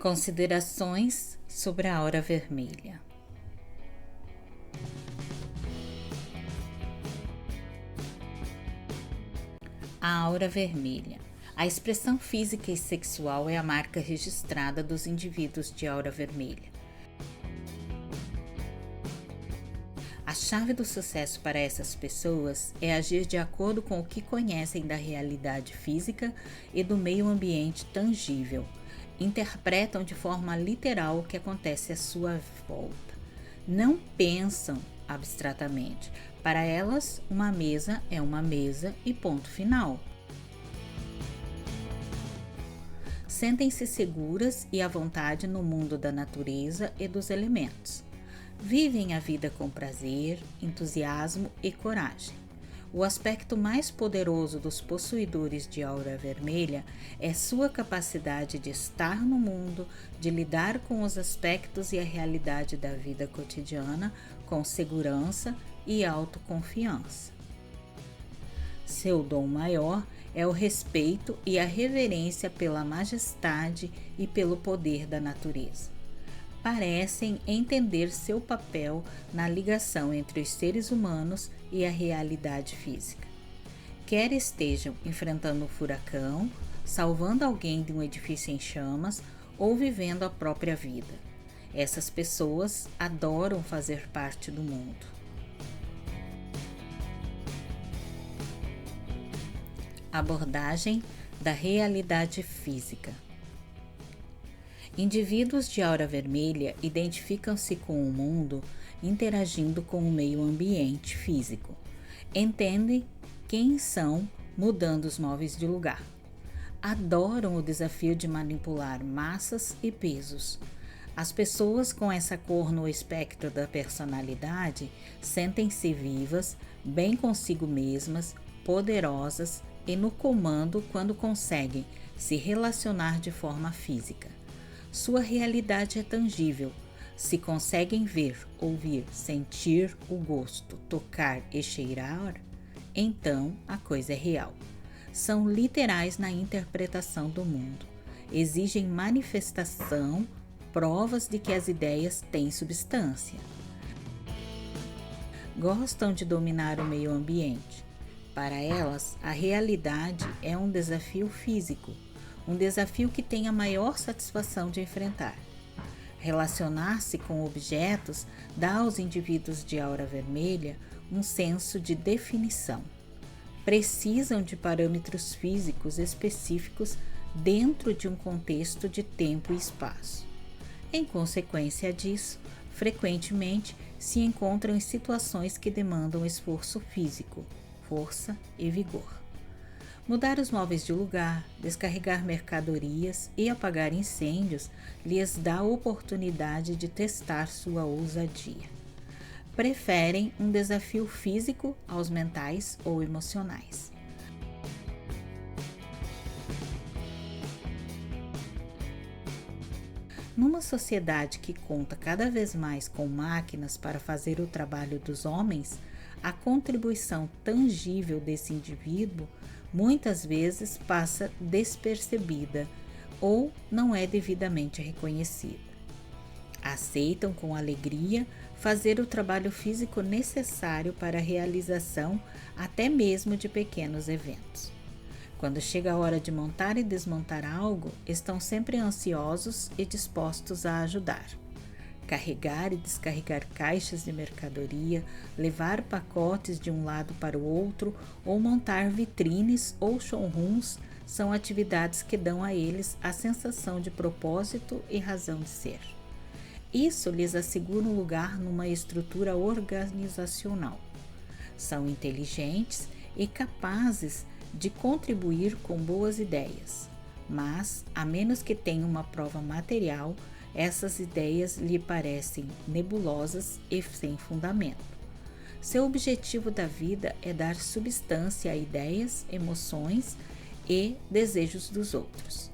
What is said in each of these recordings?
Considerações sobre a aura vermelha. A aura vermelha. A expressão física e sexual é a marca registrada dos indivíduos de aura vermelha. A chave do sucesso para essas pessoas é agir de acordo com o que conhecem da realidade física e do meio ambiente tangível. Interpretam de forma literal o que acontece à sua volta. Não pensam abstratamente. Para elas, uma mesa é uma mesa e ponto final. Sentem-se seguras e à vontade no mundo da natureza e dos elementos. Vivem a vida com prazer, entusiasmo e coragem. O aspecto mais poderoso dos possuidores de aura vermelha é sua capacidade de estar no mundo, de lidar com os aspectos e a realidade da vida cotidiana com segurança e autoconfiança. Seu dom maior é o respeito e a reverência pela majestade e pelo poder da natureza. Parecem entender seu papel na ligação entre os seres humanos e a realidade física. Quer estejam enfrentando um furacão, salvando alguém de um edifício em chamas ou vivendo a própria vida. Essas pessoas adoram fazer parte do mundo. Abordagem da realidade física. Indivíduos de aura vermelha identificam-se com o mundo interagindo com o meio ambiente físico. Entendem quem são mudando os móveis de lugar. Adoram o desafio de manipular massas e pesos. As pessoas com essa cor no espectro da personalidade sentem-se vivas, bem consigo mesmas, poderosas e no comando quando conseguem se relacionar de forma física. Sua realidade é tangível. Se conseguem ver, ouvir, sentir o gosto, tocar e cheirar, então a coisa é real. São literais na interpretação do mundo. Exigem manifestação, provas de que as ideias têm substância. Gostam de dominar o meio ambiente. Para elas, a realidade é um desafio físico. Um desafio que tem a maior satisfação de enfrentar. Relacionar-se com objetos dá aos indivíduos de aura vermelha um senso de definição. Precisam de parâmetros físicos específicos dentro de um contexto de tempo e espaço. Em consequência disso, frequentemente se encontram em situações que demandam esforço físico, força e vigor. Mudar os móveis de lugar, descarregar mercadorias e apagar incêndios lhes dá a oportunidade de testar sua ousadia. Preferem um desafio físico aos mentais ou emocionais. Numa sociedade que conta cada vez mais com máquinas para fazer o trabalho dos homens, a contribuição tangível desse indivíduo muitas vezes passa despercebida ou não é devidamente reconhecida. Aceitam com alegria fazer o trabalho físico necessário para a realização até mesmo de pequenos eventos. Quando chega a hora de montar e desmontar algo, estão sempre ansiosos e dispostos a ajudar. Carregar e descarregar caixas de mercadoria, levar pacotes de um lado para o outro ou montar vitrines ou showrooms são atividades que dão a eles a sensação de propósito e razão de ser. Isso lhes assegura um lugar numa estrutura organizacional. São inteligentes e capazes de contribuir com boas ideias, mas, a menos que tenham uma prova material, essas ideias lhe parecem nebulosas e sem fundamento. Seu objetivo da vida é dar substância a ideias, emoções e desejos dos outros.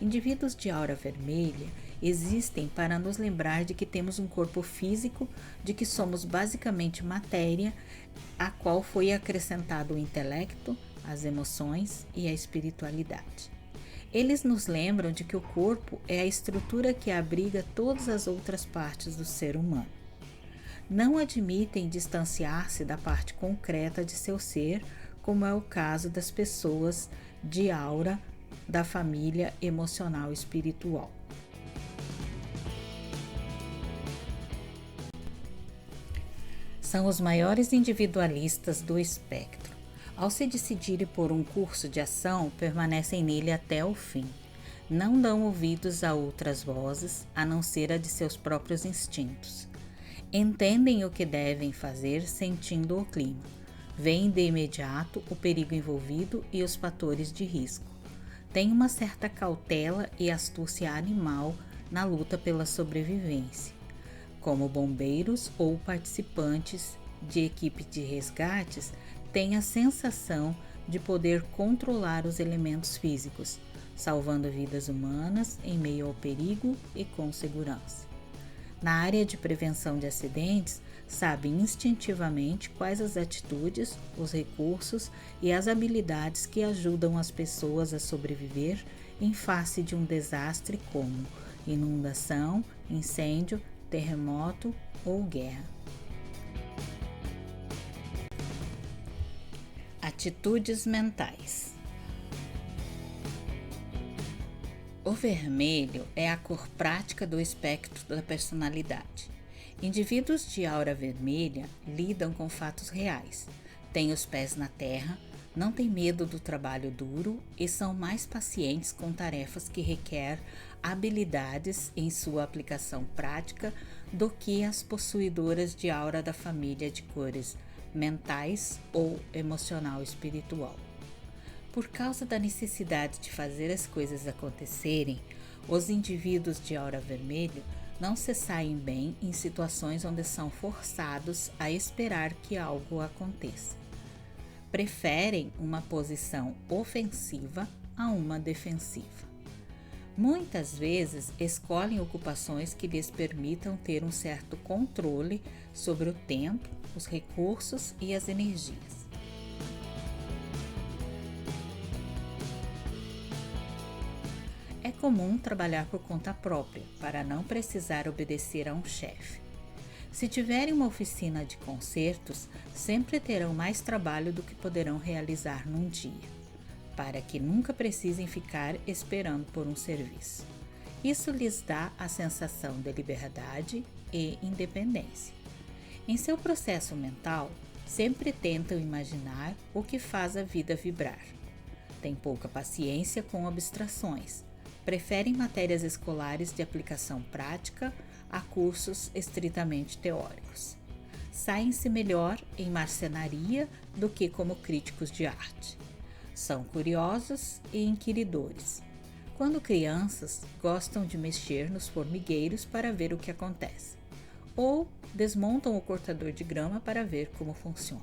Indivíduos de aura vermelha existem para nos lembrar de que temos um corpo físico, de que somos basicamente matéria, a qual foi acrescentado o intelecto, as emoções e a espiritualidade. Eles nos lembram de que o corpo é a estrutura que abriga todas as outras partes do ser humano. Não admitem distanciar-se da parte concreta de seu ser, como é o caso das pessoas de aura da família emocional espiritual. São os maiores individualistas do espectro. Ao se decidirem por um curso de ação, permanecem nele até o fim. Não dão ouvidos a outras vozes, a não ser a de seus próprios instintos. Entendem o que devem fazer sentindo o clima. Veem de imediato o perigo envolvido e os fatores de risco. Têm uma certa cautela e astúcia animal na luta pela sobrevivência. Como bombeiros ou participantes de equipe de resgates, têm a sensação de poder controlar os elementos físicos, salvando vidas humanas em meio ao perigo e com segurança. Na área de prevenção de acidentes, sabem instintivamente quais as atitudes, os recursos e as habilidades que ajudam as pessoas a sobreviver em face de um desastre como inundação, incêndio, terremoto ou guerra. Atitudes mentais. O vermelho é a cor prática do espectro da personalidade. Indivíduos de aura vermelha lidam com fatos reais, têm os pés na terra, não têm medo do trabalho duro e são mais pacientes com tarefas que requer habilidades em sua aplicação prática do que as possuidoras de aura da família de cores mentais ou emocional espiritual. Por causa da necessidade de fazer as coisas acontecerem, os indivíduos de aura vermelho não se saem bem em situações onde são forçados a esperar que algo aconteça. Preferem uma posição ofensiva a uma defensiva. Muitas vezes escolhem ocupações que lhes permitam ter um certo controle sobre o tempo, os recursos e as energias. É comum trabalhar por conta própria, para não precisar obedecer a um chefe. Se tiverem uma oficina de concertos, sempre terão mais trabalho do que poderão realizar num dia, para que nunca precisem ficar esperando por um serviço. Isso lhes dá a sensação de liberdade e independência. Em seu processo mental, sempre tentam imaginar o que faz a vida vibrar. Têm pouca paciência com abstrações. Preferem matérias escolares de aplicação prática a cursos estritamente teóricos. Saem-se melhor em marcenaria do que como críticos de arte. São curiosos e inquiridores. Quando crianças, gostam de mexer nos formigueiros para ver o que acontece, ou desmontam o cortador de grama para ver como funciona.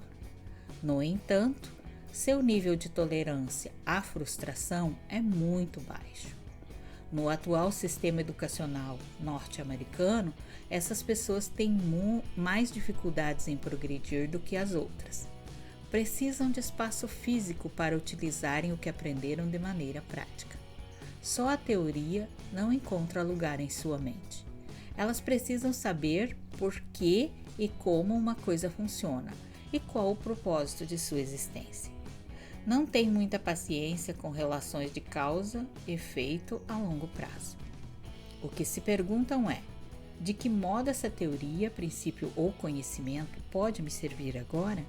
No entanto, seu nível de tolerância à frustração é muito baixo. No atual sistema educacional norte-americano, essas pessoas têm mais dificuldades em progredir do que as outras. Precisam de espaço físico para utilizarem o que aprenderam de maneira prática. Só a teoria não encontra lugar em sua mente. Elas precisam saber por que e como uma coisa funciona e qual o propósito de sua existência. Não têm muita paciência com relações de causa e efeito a longo prazo. O que se perguntam é: de que modo essa teoria, princípio ou conhecimento pode me servir agora?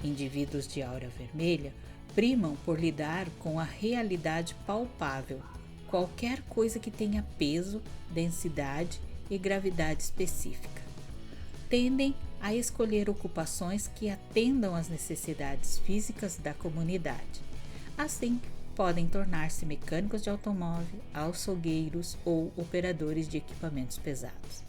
Indivíduos de aura vermelha primam por lidar com a realidade palpável, qualquer coisa que tenha peso, densidade e gravidade específica. Tendem a escolher ocupações que atendam às necessidades físicas da comunidade. Assim, podem tornar-se mecânicos de automóvel, açougueiros ou operadores de equipamentos pesados.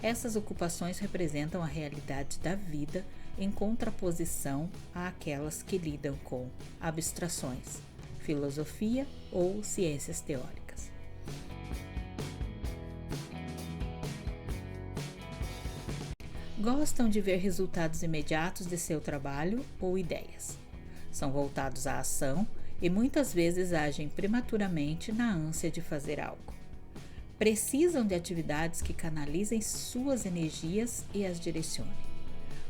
Essas ocupações representam a realidade da vida em contraposição àquelas que lidam com abstrações, filosofia ou ciências teóricas. Gostam de ver resultados imediatos de seu trabalho ou ideias. São voltados à ação e muitas vezes agem prematuramente na ânsia de fazer algo. Precisam de atividades que canalizem suas energias e as direcionem.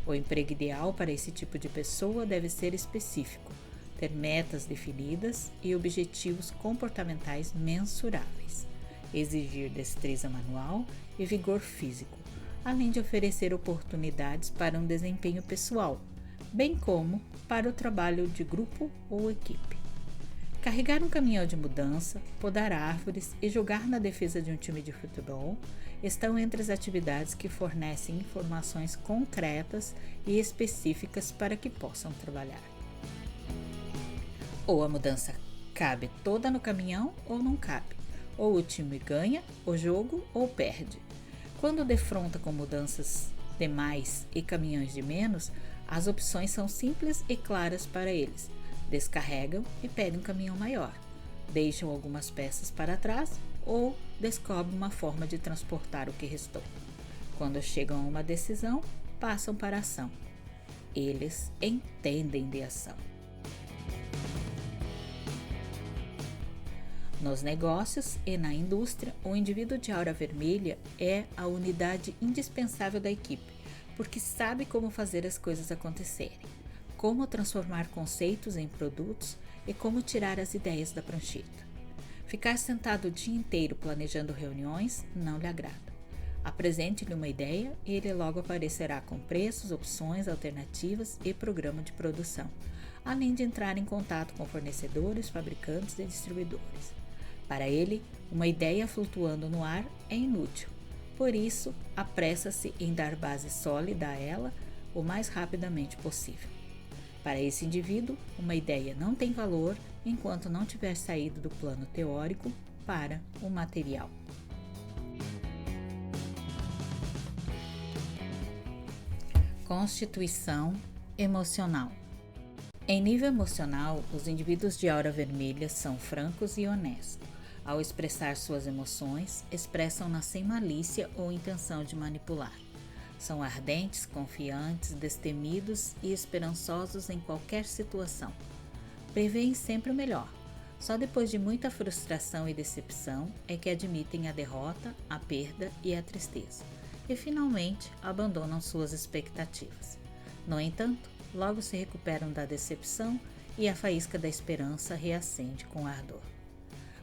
O emprego ideal para esse tipo de pessoa deve ser específico, ter metas definidas e objetivos comportamentais mensuráveis, exigir destreza manual e vigor físico, além de oferecer oportunidades para um desempenho pessoal, bem como para o trabalho de grupo ou equipe. Carregar um caminhão de mudança, podar árvores e jogar na defesa de um time de futebol estão entre as atividades que fornecem informações concretas e específicas para que possam trabalhar. Ou a mudança cabe toda no caminhão ou não cabe. Ou o time ganha o jogo ou perde. Quando defronta com mudanças de mais e caminhões de menos, as opções são simples e claras para eles. Descarregam e pedem um caminhão maior, deixam algumas peças para trás ou descobrem uma forma de transportar o que restou. Quando chegam a uma decisão, passam para a ação. Eles entendem de ação. Nos negócios e na indústria, o indivíduo de aura vermelha é a unidade indispensável da equipe, porque sabe como fazer as coisas acontecerem, como transformar conceitos em produtos e como tirar as ideias da prancheta. Ficar sentado o dia inteiro planejando reuniões não lhe agrada. Apresente-lhe uma ideia e ele logo aparecerá com preços, opções, alternativas e programa de produção, além de entrar em contato com fornecedores, fabricantes e distribuidores. Para ele, uma ideia flutuando no ar é inútil, por isso apressa-se em dar base sólida a ela o mais rapidamente possível. Para esse indivíduo, uma ideia não tem valor enquanto não tiver saído do plano teórico para o material. Constituição emocional. Em nível emocional, os indivíduos de aura vermelha são francos e honestos. Ao expressar suas emoções, expressam-nas sem malícia ou intenção de manipular. São ardentes, confiantes, destemidos e esperançosos em qualquer situação. Preveem sempre o melhor. Só depois de muita frustração e decepção é que admitem a derrota, a perda e a tristeza. E finalmente abandonam suas expectativas. No entanto, logo se recuperam da decepção e a faísca da esperança reacende com ardor.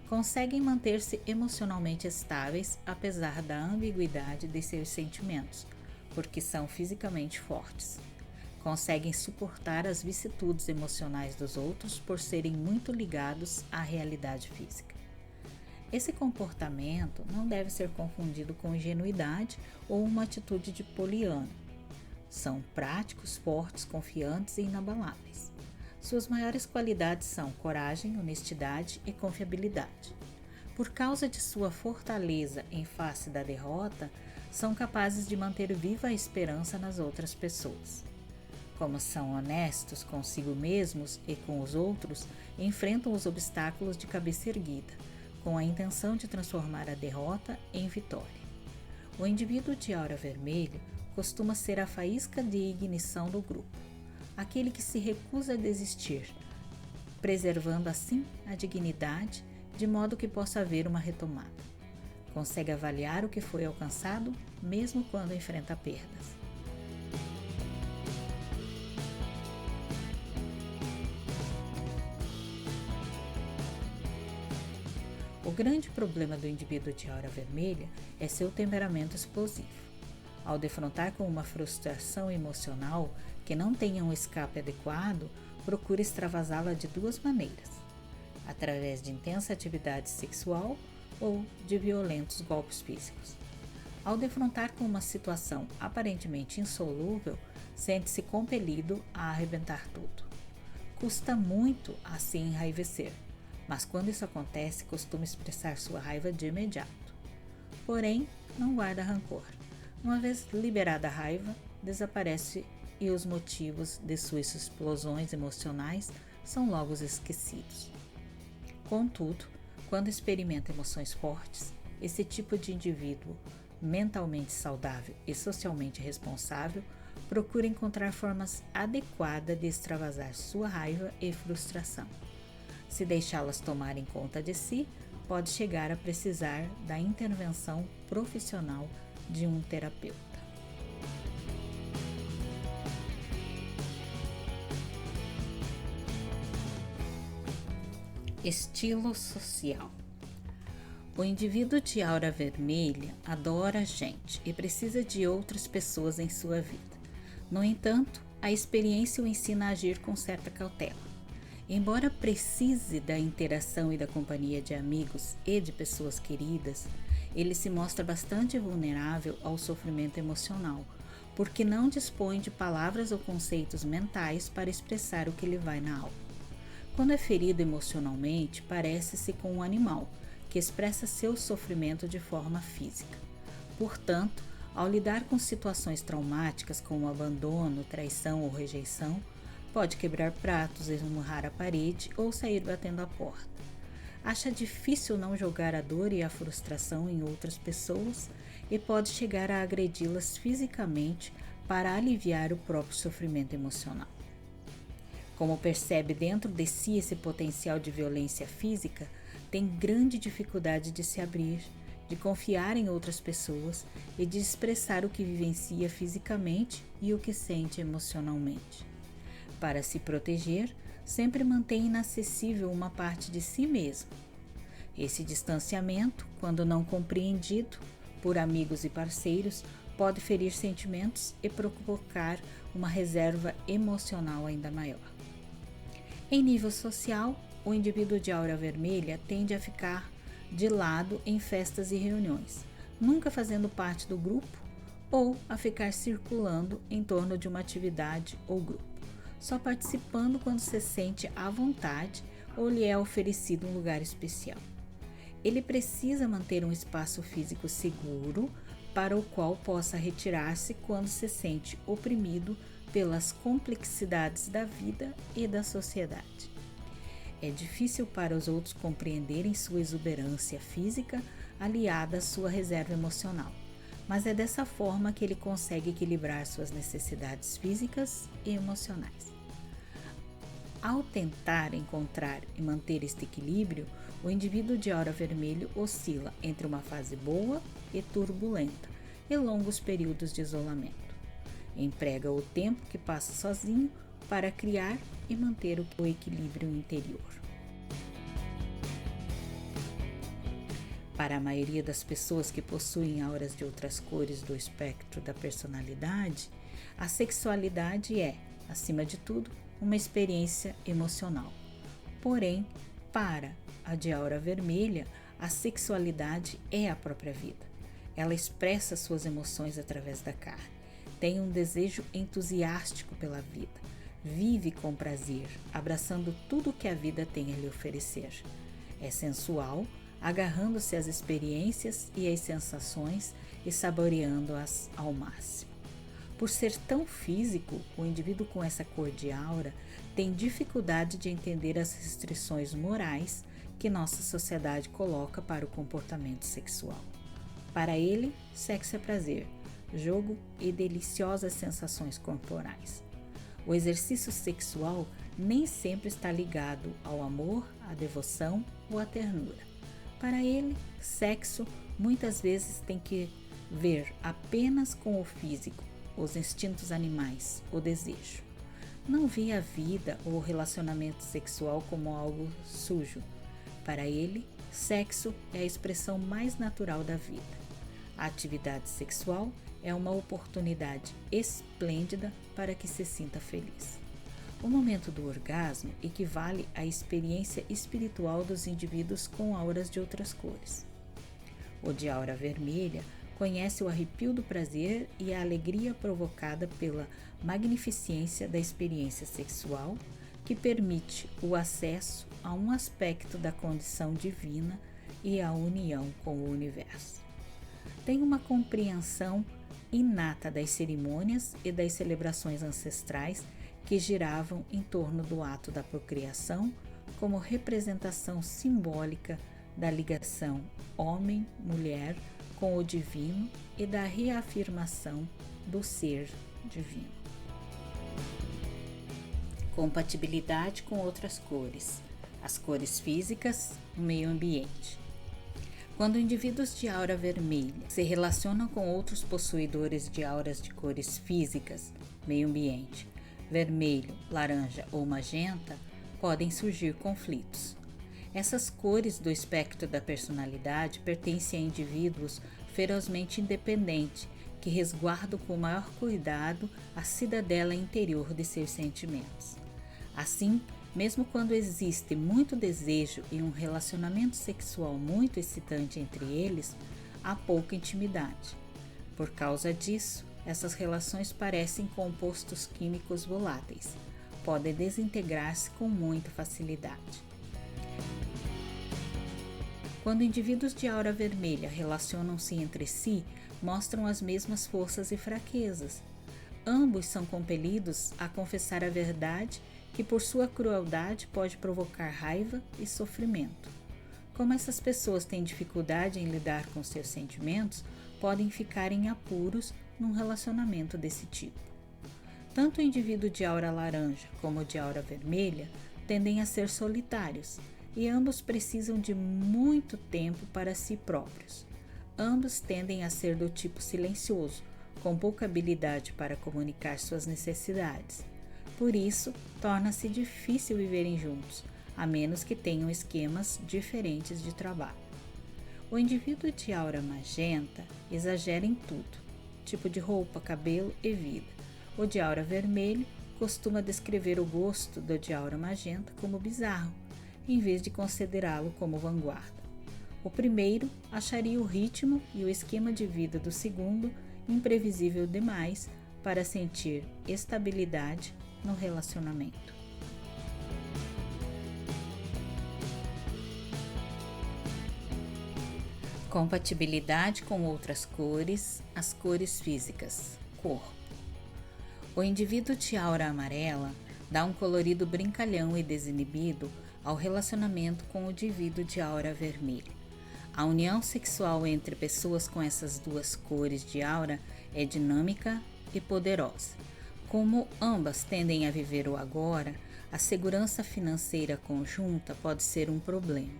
Conseguem manter-se emocionalmente estáveis apesar da ambiguidade de seus sentimentos, porque são fisicamente fortes. Conseguem suportar as vicissitudes emocionais dos outros por serem muito ligados à realidade física. Esse comportamento não deve ser confundido com ingenuidade ou uma atitude de poliana. São práticos, fortes, confiantes e inabaláveis. Suas maiores qualidades são coragem, honestidade e confiabilidade. Por causa de sua fortaleza em face da derrota, são capazes de manter viva a esperança nas outras pessoas. Como são honestos consigo mesmos e com os outros, enfrentam os obstáculos de cabeça erguida, com a intenção de transformar a derrota em vitória. O indivíduo de aura vermelha costuma ser a faísca de ignição do grupo, aquele que se recusa a desistir, preservando assim a dignidade, de modo que possa haver uma retomada. Consegue avaliar o que foi alcançado, mesmo quando enfrenta perdas. O grande problema do indivíduo de aura vermelha é seu temperamento explosivo. Ao defrontar com uma frustração emocional que não tenha um escape adequado, procura extravasá-la de duas maneiras: através de intensa atividade sexual ou de violentos golpes físicos. Ao defrontar com uma situação aparentemente insolúvel, sente-se compelido a arrebentar tudo. Custa muito a se enraivecer, mas quando isso acontece, costuma expressar sua raiva de imediato. Porém, não guarda rancor. Uma vez liberada a raiva, desaparece e os motivos de suas explosões emocionais são logo esquecidos. Contudo, quando experimenta emoções fortes, esse tipo de indivíduo mentalmente saudável e socialmente responsável procura encontrar formas adequadas de extravasar sua raiva e frustração. Se deixá-las tomarem conta de si, pode chegar a precisar da intervenção profissional de um terapeuta. Estilo social. O indivíduo de aura vermelha adora a gente e precisa de outras pessoas em sua vida. No entanto, a experiência o ensina a agir com certa cautela. Embora precise da interação e da companhia de amigos e de pessoas queridas, ele se mostra bastante vulnerável ao sofrimento emocional, porque não dispõe de palavras ou conceitos mentais para expressar o que lhe vai na alma. Quando é ferido emocionalmente, parece-se com um animal, que expressa seu sofrimento de forma física. Portanto, ao lidar com situações traumáticas como abandono, traição ou rejeição, pode quebrar pratos, esmurrar a parede ou sair batendo a porta. Acha difícil não jogar a dor e a frustração em outras pessoas e pode chegar a agredi-las fisicamente para aliviar o próprio sofrimento emocional. Como percebe dentro de si esse potencial de violência física, tem grande dificuldade de se abrir, de confiar em outras pessoas e de expressar o que vivencia fisicamente e o que sente emocionalmente. Para se proteger, sempre mantém inacessível uma parte de si mesmo. Esse distanciamento, quando não compreendido por amigos e parceiros, pode ferir sentimentos e provocar uma reserva emocional ainda maior. Em nível social, o indivíduo de aura vermelha tende a ficar de lado em festas e reuniões, nunca fazendo parte do grupo ou a ficar circulando em torno de uma atividade ou grupo, só participando quando se sente à vontade ou lhe é oferecido um lugar especial. Ele precisa manter um espaço físico seguro para o qual possa retirar-se quando se sente oprimido pelas complexidades da vida e da sociedade. É difícil para os outros compreenderem sua exuberância física aliada à sua reserva emocional, mas é dessa forma que ele consegue equilibrar suas necessidades físicas e emocionais. Ao tentar encontrar e manter este equilíbrio, o indivíduo de aura vermelho oscila entre uma fase boa e turbulenta e longos períodos de isolamento. Emprega o tempo que passa sozinho para criar e manter o equilíbrio interior. Para a maioria das pessoas que possuem auras de outras cores do espectro da personalidade, a sexualidade é, acima de tudo, uma experiência emocional. Porém, para a de aura vermelha, a sexualidade é a própria vida. Ela expressa suas emoções através da carne, tem um desejo entusiástico pela vida, vive com prazer, abraçando tudo que a vida tem a lhe oferecer. É sensual, agarrando-se às experiências e às sensações e saboreando-as ao máximo. Por ser tão físico, o indivíduo com essa cor de aura tem dificuldade de entender as restrições morais que nossa sociedade coloca para o comportamento sexual. Para ele, sexo é prazer, jogo e deliciosas sensações corporais. O exercício sexual nem sempre está ligado ao amor, à devoção ou à ternura. Para ele, sexo muitas vezes tem que ver apenas com o físico, os instintos animais, o desejo. Não vê a vida ou o relacionamento sexual como algo sujo. Para ele, sexo é a expressão mais natural da vida. A atividade sexual é uma oportunidade esplêndida para que se sinta feliz. O momento do orgasmo equivale à experiência espiritual dos indivíduos com auras de outras cores. O de aura vermelha conhece o arrepio do prazer e a alegria provocada pela magnificência da experiência sexual, que permite o acesso a um aspecto da condição divina e a união com o universo. Tem uma compreensão inata das cerimônias e das celebrações ancestrais que giravam em torno do ato da procriação como representação simbólica da ligação homem-mulher com o divino e da reafirmação do ser divino. Compatibilidade com outras cores, as cores físicas, o meio ambiente. Quando indivíduos de aura vermelha se relacionam com outros possuidores de auras de cores físicas, meio ambiente, vermelho, laranja ou magenta, podem surgir conflitos. Essas cores do espectro da personalidade pertencem a indivíduos ferozmente independentes que resguardam com maior cuidado a cidadela interior de seus sentimentos. Assim, mesmo quando existe muito desejo e um relacionamento sexual muito excitante entre eles, há pouca intimidade. Por causa disso, essas relações parecem compostos químicos voláteis, podem desintegrar-se com muita facilidade. Quando indivíduos de aura vermelha relacionam-se entre si, mostram as mesmas forças e fraquezas. Ambos são compelidos a confessar a verdade que por sua crueldade pode provocar raiva e sofrimento. Como essas pessoas têm dificuldade em lidar com seus sentimentos, podem ficar em apuros num relacionamento desse tipo. Tanto o indivíduo de aura laranja como o de aura vermelha tendem a ser solitários, e ambos precisam de muito tempo para si próprios. Ambos tendem a ser do tipo silencioso, com pouca habilidade para comunicar suas necessidades. Por isso, torna-se difícil viverem juntos, a menos que tenham esquemas diferentes de trabalho. O indivíduo de aura magenta exagera em tudo, tipo de roupa, cabelo e vida. O de aura vermelho costuma descrever o gosto do de aura magenta como bizarro, em vez de considerá-lo como vanguarda. O primeiro acharia o ritmo e o esquema de vida do segundo imprevisível demais para sentir estabilidade no relacionamento. Compatibilidade com outras cores, as cores físicas, corpo. O indivíduo de aura amarela dá um colorido brincalhão e desinibido ao relacionamento com o indivíduo de aura vermelha. A união sexual entre pessoas com essas duas cores de aura é dinâmica e poderosa. Como ambas tendem a viver o agora, a segurança financeira conjunta pode ser um problema.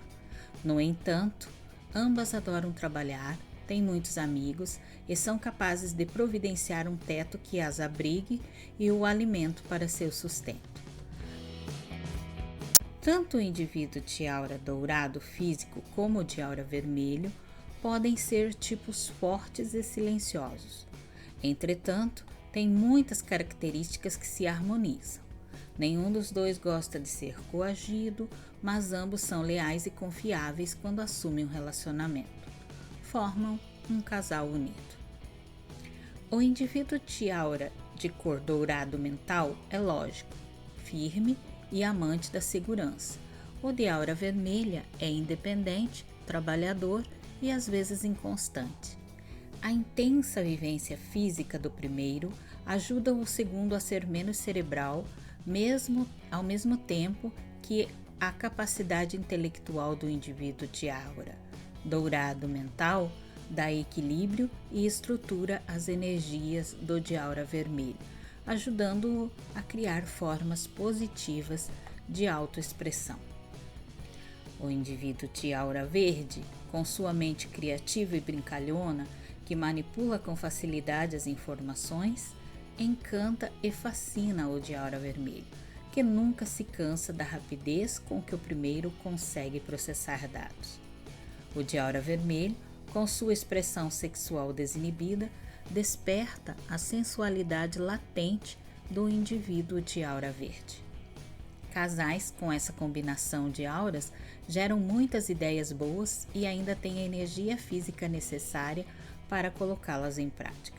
No entanto, ambas adoram trabalhar, têm muitos amigos e são capazes de providenciar um teto que as abrigue e o alimento para seu sustento. Tanto o indivíduo de aura dourado físico como o de aura vermelho podem ser tipos fortes e silenciosos. Entretanto, tem muitas características que se harmonizam. Nenhum dos dois gosta de ser coagido, mas ambos são leais e confiáveis quando assumem um relacionamento. Formam um casal unido. O indivíduo de aura de cor dourado mental é lógico, firme e amante da segurança. O de aura vermelha é independente, trabalhador e às vezes inconstante. A intensa vivência física do primeiro ajuda o segundo a ser menos cerebral, ao mesmo tempo que a capacidade intelectual do indivíduo de aura dourado mental dá equilíbrio e estrutura às energias do de aura vermelho, ajudando-o a criar formas positivas de autoexpressão. O indivíduo de aura verde, com sua mente criativa e brincalhona, que manipula com facilidade as informações, encanta e fascina o de aura vermelho, que nunca se cansa da rapidez com que o primeiro consegue processar dados. O de aura vermelho, com sua expressão sexual desinibida, desperta a sensualidade latente do indivíduo de aura verde. Casais com essa combinação de auras geram muitas ideias boas e ainda têm a energia física necessária para colocá-las em prática.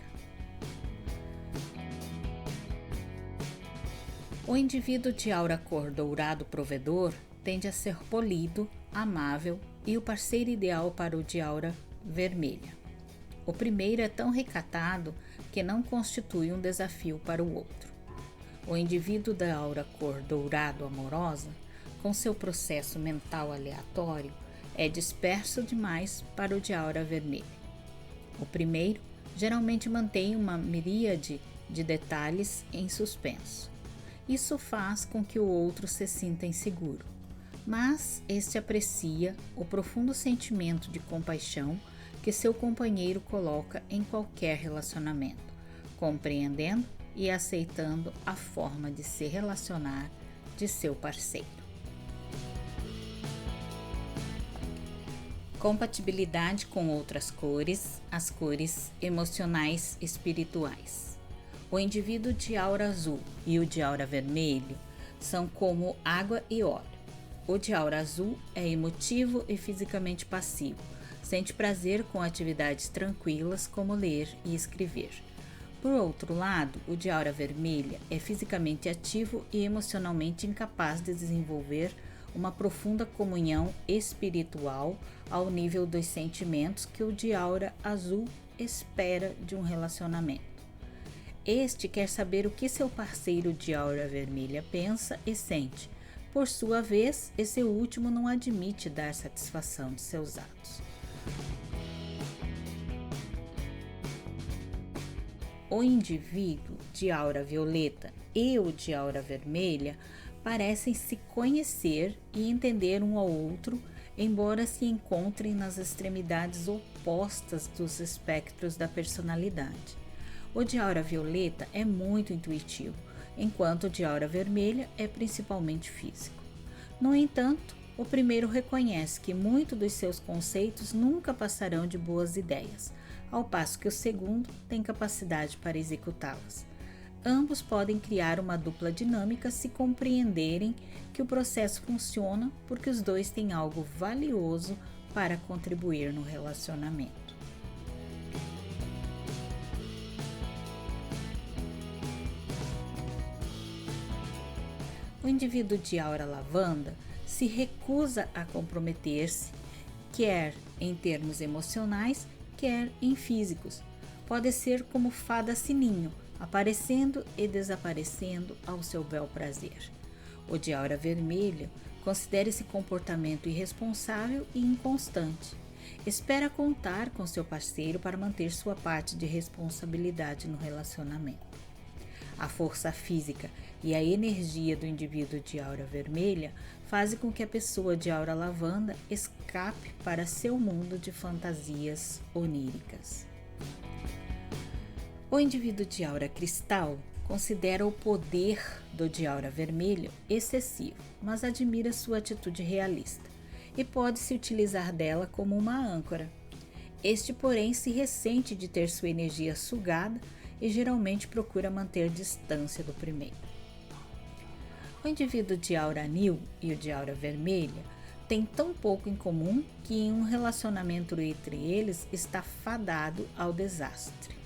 O indivíduo de aura cor dourado provedor tende a ser polido, amável e o parceiro ideal para o de aura vermelha. O primeiro é tão recatado que não constitui um desafio para o outro. O indivíduo da aura cor dourado amorosa, com seu processo mental aleatório, é disperso demais para o de aura vermelha. O primeiro geralmente mantém uma miríade de detalhes em suspenso. Isso faz com que o outro se sinta inseguro, mas este aprecia o profundo sentimento de compaixão que seu companheiro coloca em qualquer relacionamento, compreendendo e aceitando a forma de se relacionar de seu parceiro. Compatibilidade com outras cores, as cores emocionais espirituais. O indivíduo de aura azul e o de aura vermelho são como água e óleo. O de aura azul é emotivo e fisicamente passivo, sente prazer com atividades tranquilas como ler e escrever. Por outro lado, o de aura vermelha é fisicamente ativo e emocionalmente incapaz de desenvolver uma profunda comunhão espiritual ao nível dos sentimentos que o de aura azul espera de um relacionamento. Este quer saber o que seu parceiro de aura vermelha pensa e sente. Por sua vez, esse último não admite dar satisfação de seus atos. O indivíduo de aura violeta e o de aura vermelha parecem se conhecer e entender um ao outro, embora se encontrem nas extremidades opostas dos espectros da personalidade. O de aura violeta é muito intuitivo, enquanto o de aura vermelha é principalmente físico. No entanto, o primeiro reconhece que muitos dos seus conceitos nunca passarão de boas ideias, ao passo que o segundo tem capacidade para executá-las. Ambos podem criar uma dupla dinâmica se compreenderem que o processo funciona porque os dois têm algo valioso para contribuir no relacionamento. O indivíduo de aura lavanda se recusa a comprometer-se, quer em termos emocionais, quer em físicos. Pode ser como fada sininho, aparecendo e desaparecendo ao seu bel prazer. O de aura vermelha considera esse comportamento irresponsável e inconstante. Espera contar com seu parceiro para manter sua parte de responsabilidade no relacionamento. A força física e a energia do indivíduo de aura vermelha fazem com que a pessoa de aura lavanda escape para seu mundo de fantasias oníricas. O indivíduo de aura cristal considera o poder do de aura vermelho excessivo, mas admira sua atitude realista e pode se utilizar dela como uma âncora. Este, porém, se ressente de ter sua energia sugada e geralmente procura manter distância do primeiro. O indivíduo de aura anil e o de aura vermelha têm tão pouco em comum que em um relacionamento entre eles está fadado ao desastre.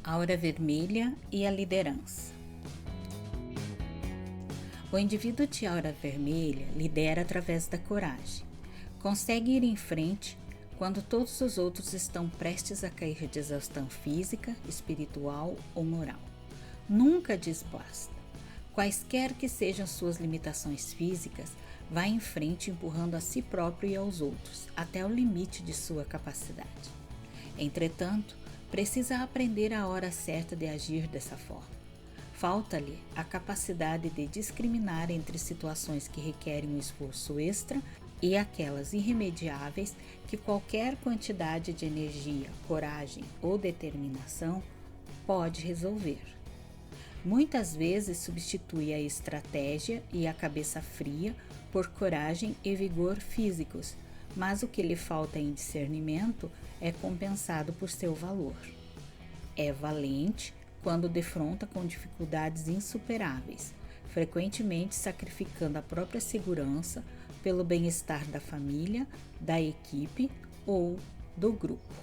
Aura vermelha e a liderança. O indivíduo de aura vermelha lidera através da coragem. Consegue ir em frente quando todos os outros estão prestes a cair de exaustão física, espiritual ou moral. Nunca diz basta. Quaisquer que sejam suas limitações físicas, vai em frente empurrando a si próprio e aos outros, até o limite de sua capacidade. Entretanto, precisa aprender a hora certa de agir dessa forma. Falta-lhe a capacidade de discriminar entre situações que requerem um esforço extra e aquelas irremediáveis que qualquer quantidade de energia, coragem ou determinação pode resolver. Muitas vezes substitui a estratégia e a cabeça fria por coragem e vigor físicos, mas o que lhe falta em discernimento é compensado por seu valor. É valente quando defronta com dificuldades insuperáveis, frequentemente sacrificando a própria segurança pelo bem-estar da família, da equipe ou do grupo.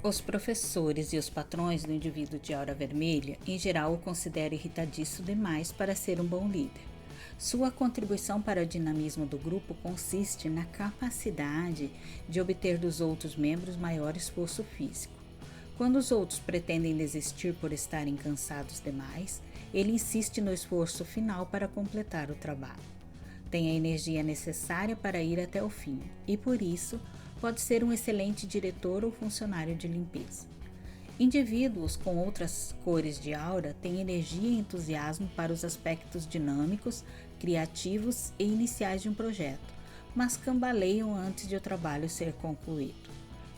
Os professores e os patrões do indivíduo de aura vermelha, em geral, o consideram irritadiço demais para ser um bom líder. Sua contribuição para o dinamismo do grupo consiste na capacidade de obter dos outros membros maior esforço físico. Quando os outros pretendem desistir por estarem cansados demais, ele insiste no esforço final para completar o trabalho. Tem a energia necessária para ir até o fim e, por isso, pode ser um excelente diretor ou funcionário de limpeza. Indivíduos com outras cores de aura têm energia e entusiasmo para os aspectos dinâmicos, criativos e iniciais de um projeto, mas cambaleiam antes de o trabalho ser concluído.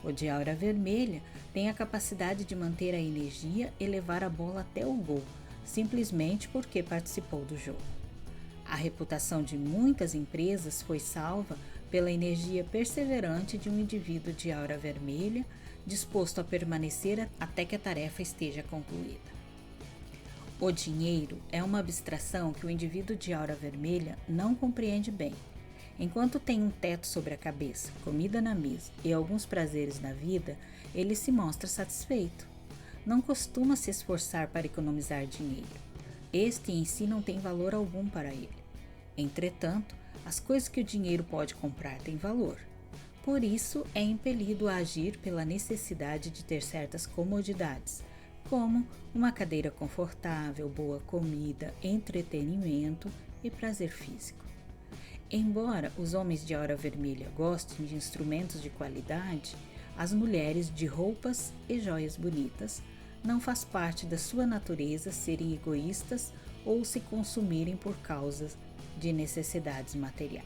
O de aura vermelha tem a capacidade de manter a energia e levar a bola até o gol, simplesmente porque participou do jogo. A reputação de muitas empresas foi salva pela energia perseverante de um indivíduo de aura vermelha, disposto a permanecer até que a tarefa esteja concluída. O dinheiro é uma abstração que o indivíduo de aura vermelha não compreende bem. Enquanto tem um teto sobre a cabeça, comida na mesa e alguns prazeres na vida, ele se mostra satisfeito. Não costuma se esforçar para economizar dinheiro. Este em si não tem valor algum para ele. Entretanto, as coisas que o dinheiro pode comprar têm valor. Por isso, é impelido a agir pela necessidade de ter certas comodidades, como uma cadeira confortável, boa comida, entretenimento e prazer físico. Embora os homens de aura vermelha gostem de instrumentos de qualidade, as mulheres de roupas e joias bonitas não faz parte da sua natureza serem egoístas ou se consumirem por causa de necessidades materiais.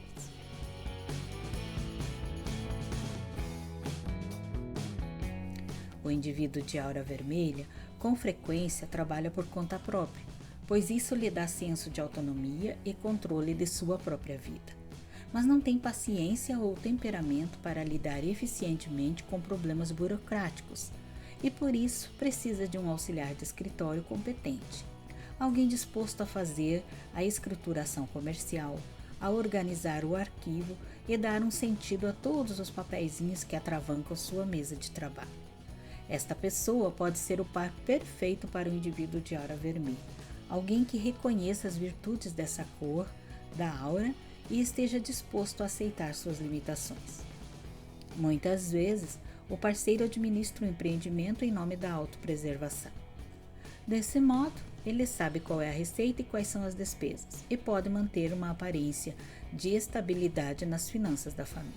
O indivíduo de aura vermelha, com frequência, trabalha por conta própria, pois isso lhe dá senso de autonomia e controle de sua própria vida. Mas não tem paciência ou temperamento para lidar eficientemente com problemas burocráticos e, por isso, precisa de um auxiliar de escritório competente. Alguém disposto a fazer a escrituração comercial, a organizar o arquivo e dar um sentido a todos os papeizinhos que atravancam sua mesa de trabalho. Esta pessoa pode ser o par perfeito para o indivíduo de aura vermelha, alguém que reconheça as virtudes dessa cor, da aura, e esteja disposto a aceitar suas limitações. Muitas vezes, o parceiro administra o empreendimento em nome da autopreservação. Desse modo, ele sabe qual é a receita e quais são as despesas, e pode manter uma aparência de estabilidade nas finanças da família.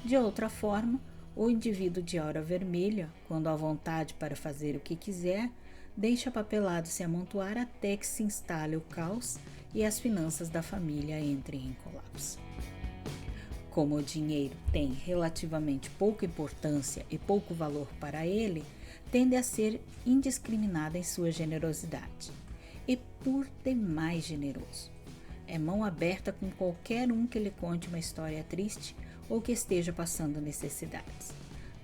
De outra forma, o indivíduo de aura vermelha, quando há vontade para fazer o que quiser, deixa a papelada se amontoar até que se instale o caos e as finanças da família entrem em colapso. Como o dinheiro tem relativamente pouca importância e pouco valor para ele, tende a ser indiscriminado em sua generosidade e por demais generoso. É mão aberta com qualquer um que lhe conte uma história triste ou que esteja passando necessidades.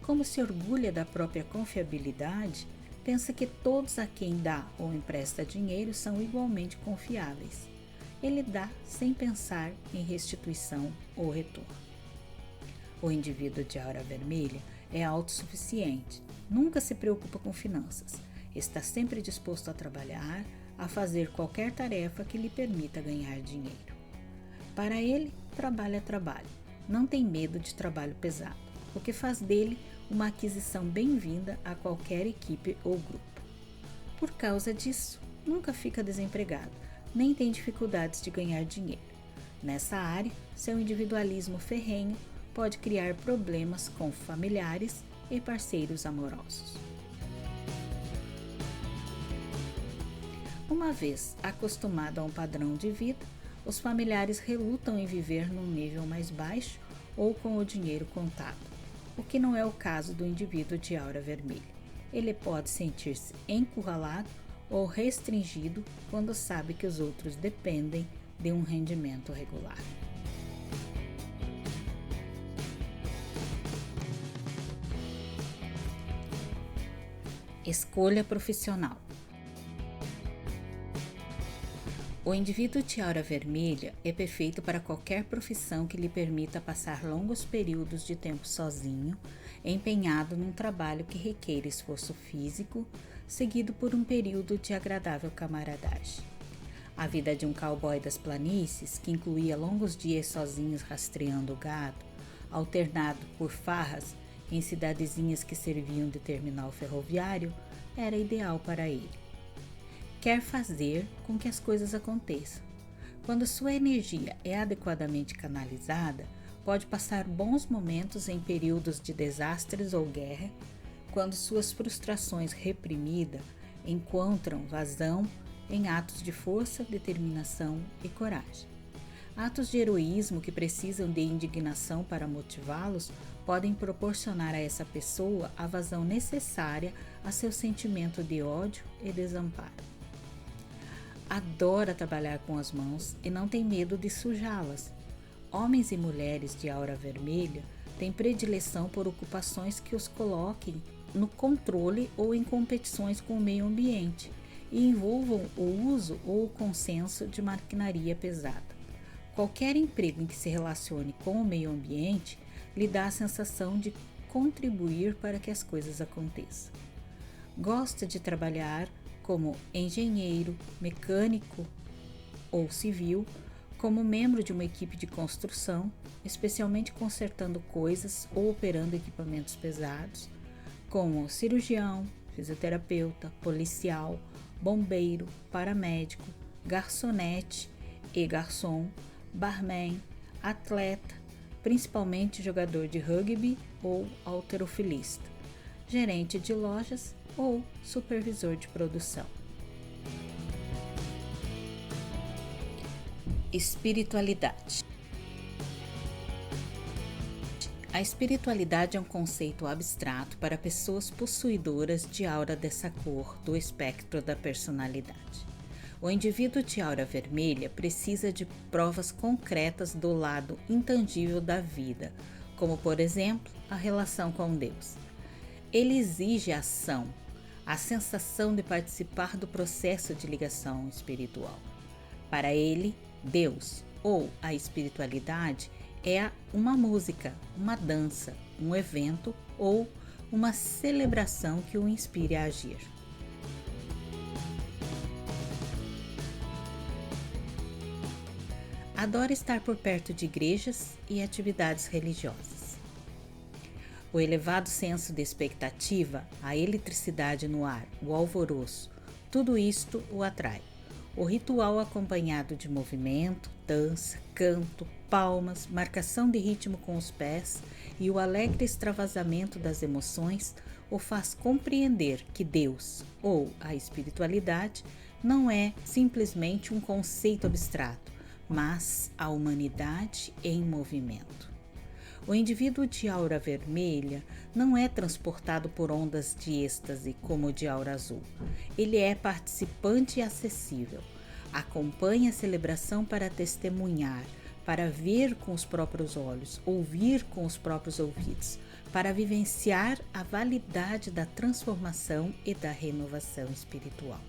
Como se orgulha da própria confiabilidade, pensa que todos a quem dá ou empresta dinheiro são igualmente confiáveis. Ele dá sem pensar em restituição ou retorno. O indivíduo de aura vermelha é autossuficiente, nunca se preocupa com finanças, está sempre disposto a trabalhar, a fazer qualquer tarefa que lhe permita ganhar dinheiro. Para ele, trabalho é trabalho, não tem medo de trabalho pesado, o que faz dele uma aquisição bem-vinda a qualquer equipe ou grupo. Por causa disso, nunca fica desempregado, nem tem dificuldades de ganhar dinheiro. Nessa área, seu individualismo ferrenho pode criar problemas com familiares e parceiros amorosos. Uma vez acostumado a um padrão de vida, os familiares relutam em viver num nível mais baixo ou com o dinheiro contado, o que não é o caso do indivíduo de aura vermelha. Ele pode sentir-se encurralado ou restringido quando sabe que os outros dependem de um rendimento regular. Escolha profissional. O indivíduo de aura vermelha é perfeito para qualquer profissão que lhe permita passar longos períodos de tempo sozinho, empenhado num trabalho que requer esforço físico, seguido por um período de agradável camaradagem. A vida de um cowboy das planícies, que incluía longos dias sozinhos rastreando o gado, alternado por farras em cidadezinhas que serviam de terminal ferroviário, era ideal para ele. Quer fazer com que as coisas aconteçam. Quando sua energia é adequadamente canalizada, pode passar bons momentos em períodos de desastres ou guerra, quando suas frustrações reprimidas encontram vazão em atos de força, determinação e coragem. Atos de heroísmo que precisam de indignação para motivá-los podem proporcionar a essa pessoa a vazão necessária a seu sentimento de ódio e desamparo. Adora trabalhar com as mãos e não tem medo de sujá-las. Homens e mulheres de aura vermelha têm predileção por ocupações que os coloquem no controle ou em competições com o meio ambiente e envolvam o uso ou o consenso de maquinaria pesada. Qualquer emprego em que se relacione com o meio ambiente lhe dá a sensação de contribuir para que as coisas aconteçam. Gosta de trabalhar como engenheiro, mecânico ou civil, como membro de uma equipe de construção, especialmente consertando coisas ou operando equipamentos pesados, como cirurgião, fisioterapeuta, policial, bombeiro, paramédico, garçonete e garçom, barman, atleta, principalmente jogador de rugby ou halterofilista, gerente de lojas ou supervisor de produção. Espiritualidade. A espiritualidade é um conceito abstrato para pessoas possuidoras de aura dessa cor do espectro da personalidade. O indivíduo de aura vermelha precisa de provas concretas do lado intangível da vida, como, por exemplo, a relação com Deus. Ele exige ação, a sensação de participar do processo de ligação espiritual. Para ele, Deus, ou a espiritualidade, é uma música, uma dança, um evento ou uma celebração que o inspire a agir. Adora estar por perto de igrejas e atividades religiosas. O elevado senso de expectativa, a eletricidade no ar, o alvoroço, tudo isto o atrai. O ritual acompanhado de movimento, dança, canto, palmas, marcação de ritmo com os pés e o alegre extravasamento das emoções o faz compreender que Deus, ou a espiritualidade, não é simplesmente um conceito abstrato, mas a humanidade em movimento. O indivíduo de aura vermelha não é transportado por ondas de êxtase como o de aura azul. Ele é participante e acessível. Acompanha a celebração para testemunhar, para ver com os próprios olhos, ouvir com os próprios ouvidos, para vivenciar a validade da transformação e da renovação espiritual.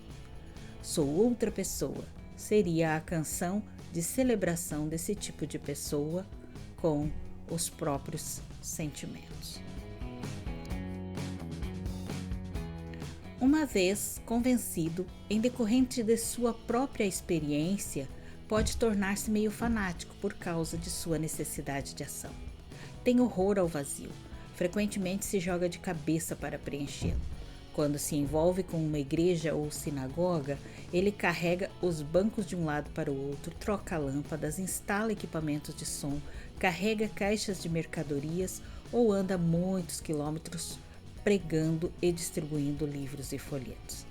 Sou outra pessoa seria a canção de celebração desse tipo de pessoa com os próprios sentimentos. Uma vez convencido, em decorrente de sua própria experiência, pode tornar-se meio fanático por causa de sua necessidade de ação. Tem horror ao vazio, frequentemente se joga de cabeça para preenchê-lo. Quando se envolve com uma igreja ou sinagoga, ele carrega os bancos de um lado para o outro, troca lâmpadas, instala equipamentos de som, carrega caixas de mercadorias ou anda muitos quilômetros pregando e distribuindo livros e folhetos.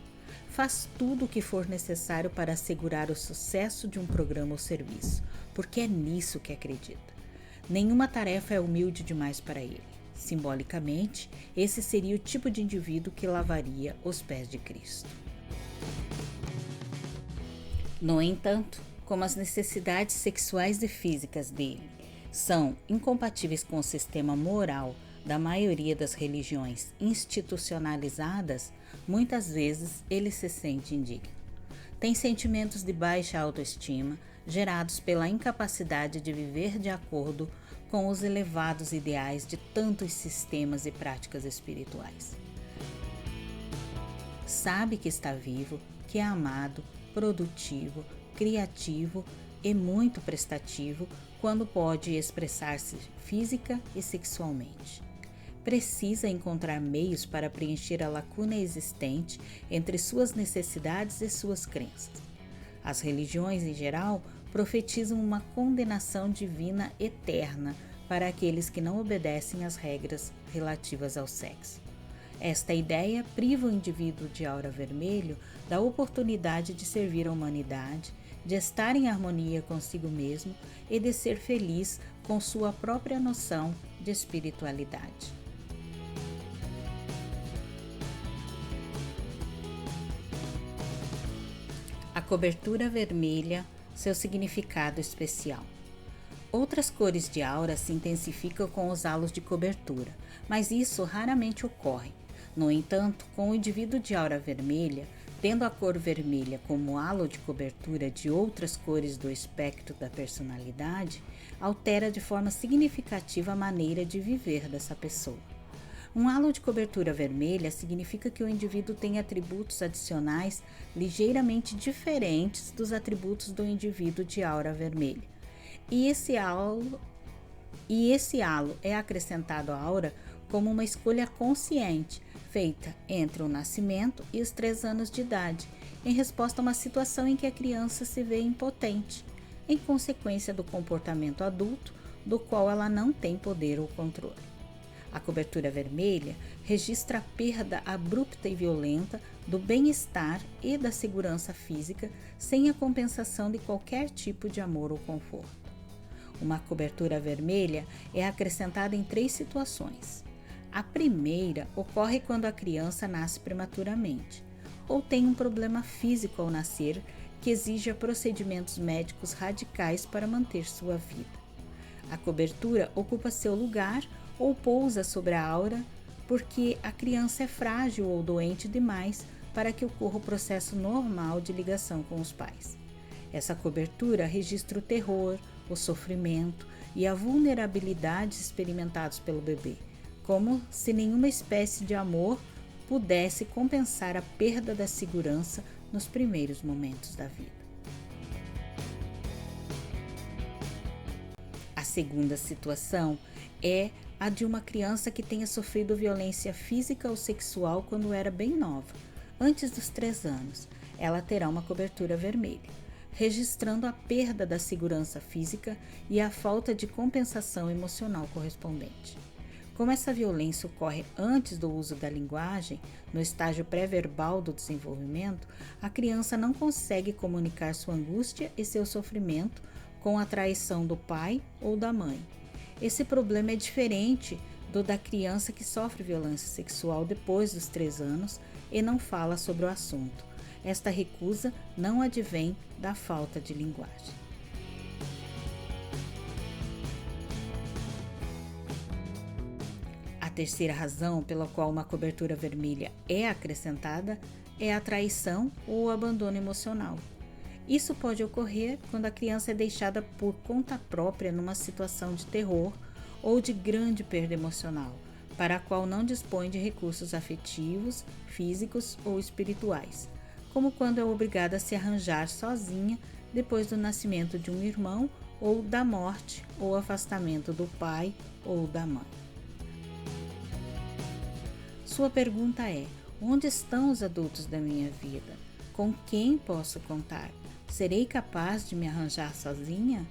Faz tudo o que for necessário para assegurar o sucesso de um programa ou serviço, porque é nisso que acredita. Nenhuma tarefa é humilde demais para ele. Simbolicamente, esse seria o tipo de indivíduo que lavaria os pés de Cristo. No entanto, como as necessidades sexuais e físicas dele são incompatíveis com o sistema moral da maioria das religiões institucionalizadas, muitas vezes ele se sente indigno. Tem sentimentos de baixa autoestima, gerados pela incapacidade de viver de acordo com os elevados ideais de tantos sistemas e práticas espirituais. Sabe que está vivo, que é amado, produtivo, criativo e muito prestativo quando pode expressar-se física e sexualmente. Precisa encontrar meios para preencher a lacuna existente entre suas necessidades e suas crenças. As religiões, em geral, profetizam uma condenação divina eterna para aqueles que não obedecem às regras relativas ao sexo. Esta ideia priva o indivíduo de aura vermelho da oportunidade de servir a humanidade, de estar em harmonia consigo mesmo e de ser feliz com sua própria noção de espiritualidade. A cobertura vermelha, seu significado especial. Outras cores de aura se intensificam com os halos de cobertura, mas isso raramente ocorre. No entanto, com o indivíduo de aura vermelha, tendo a cor vermelha como halo de cobertura de outras cores do espectro da personalidade, altera de forma significativa a maneira de viver dessa pessoa. Um halo de cobertura vermelha significa que o indivíduo tem atributos adicionais ligeiramente diferentes dos atributos do indivíduo de aura vermelha. E esse halo é acrescentado à aura como uma escolha consciente, feita entre o nascimento e os 3 anos de idade, em resposta a uma situação em que a criança se vê impotente, em consequência do comportamento adulto, do qual ela não tem poder ou controle. A cobertura vermelha registra a perda abrupta e violenta do bem-estar e da segurança física sem a compensação de qualquer tipo de amor ou conforto. Uma cobertura vermelha é acrescentada em 3 situações. A primeira ocorre quando a criança nasce prematuramente ou tem um problema físico ao nascer que exija procedimentos médicos radicais para manter sua vida. A cobertura ocupa seu lugar ou pousa sobre a aura porque a criança é frágil ou doente demais para que ocorra o processo normal de ligação com os pais. Essa cobertura registra o terror, o sofrimento e a vulnerabilidade experimentados pelo bebê, como se nenhuma espécie de amor pudesse compensar a perda da segurança nos primeiros momentos da vida. A segunda situação é a de uma criança que tenha sofrido violência física ou sexual quando era bem nova, antes dos 3 anos. Ela terá uma cobertura vermelha, registrando a perda da segurança física e a falta de compensação emocional correspondente. Como essa violência ocorre antes do uso da linguagem, no estágio pré-verbal do desenvolvimento, a criança não consegue comunicar sua angústia e seu sofrimento com a traição do pai ou da mãe. Esse problema é diferente do da criança que sofre violência sexual depois dos 3 anos e não fala sobre o assunto. Esta recusa não advém da falta de linguagem. A terceira razão pela qual uma cobertura vermelha é acrescentada é a traição ou o abandono emocional. Isso pode ocorrer quando a criança é deixada por conta própria numa situação de terror ou de grande perda emocional, para a qual não dispõe de recursos afetivos, físicos ou espirituais, como quando é obrigada a se arranjar sozinha depois do nascimento de um irmão ou da morte ou afastamento do pai ou da mãe. Sua pergunta é: onde estão os adultos da minha vida? Com quem posso contar? Serei capaz de me arranjar sozinha?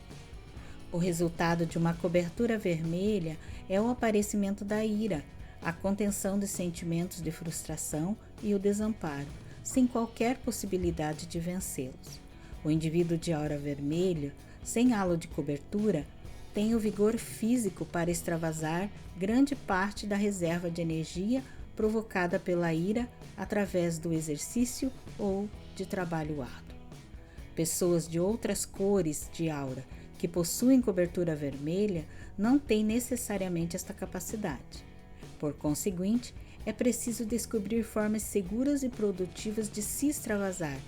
O resultado de uma cobertura vermelha é o aparecimento da ira, a contenção de sentimentos de frustração e o desamparo, sem qualquer possibilidade de vencê-los. O indivíduo de aura vermelha, sem halo de cobertura, tem o vigor físico para extravasar grande parte da reserva de energia provocada pela ira através do exercício ou de trabalho árduo. Pessoas de outras cores de aura que possuem cobertura vermelha não têm necessariamente esta capacidade. Por conseguinte, é preciso descobrir formas seguras e produtivas de se extravasar,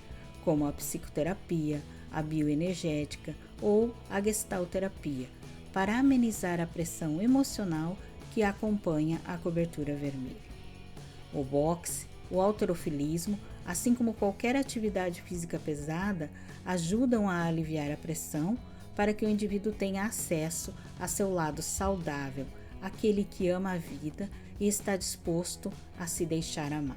como a psicoterapia, a bioenergética ou a gestalterapia, para amenizar a pressão emocional que acompanha a cobertura vermelha. O boxe, o halterofilismo, assim como qualquer atividade física pesada, ajudam a aliviar a pressão para que o indivíduo tenha acesso a seu lado saudável, aquele que ama a vida e está disposto a se deixar amar.